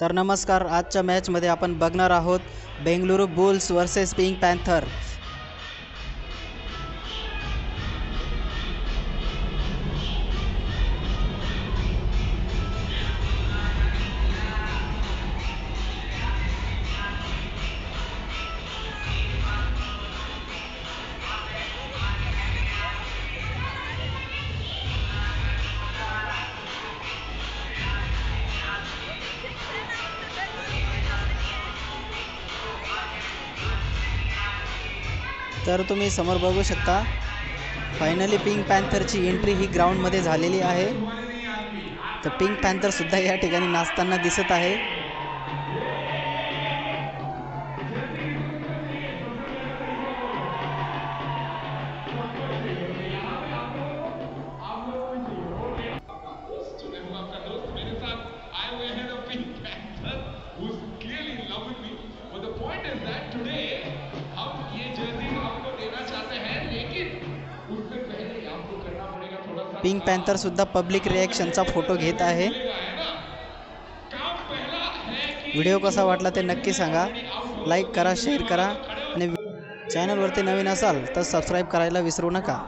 तर नमस्कार, आजच्या मॅचमध्ये आपण बघणार आहोत Bengaluru bulls versus pink panther. तर तुम्ही समोर बघू शकता, फायनली पिंक पॅन्थरची एंट्री ही ग्राउंडमध्ये झालेली आहे। तर पिंक पॅन्थर सुद्धा या ठिकाणी नाचताना दिसत आहे। पिंक पॅन्थर सुद्धा पब्लिक रिएक्शनचा फोटो घेत आहे। व्हिडिओ कसा वाटला ते नक्की सांगा, लाईक करा, शेअर करा आणि चॅनलवरती नवीन असाल तर सबस्क्राईब करायला विसरू नका।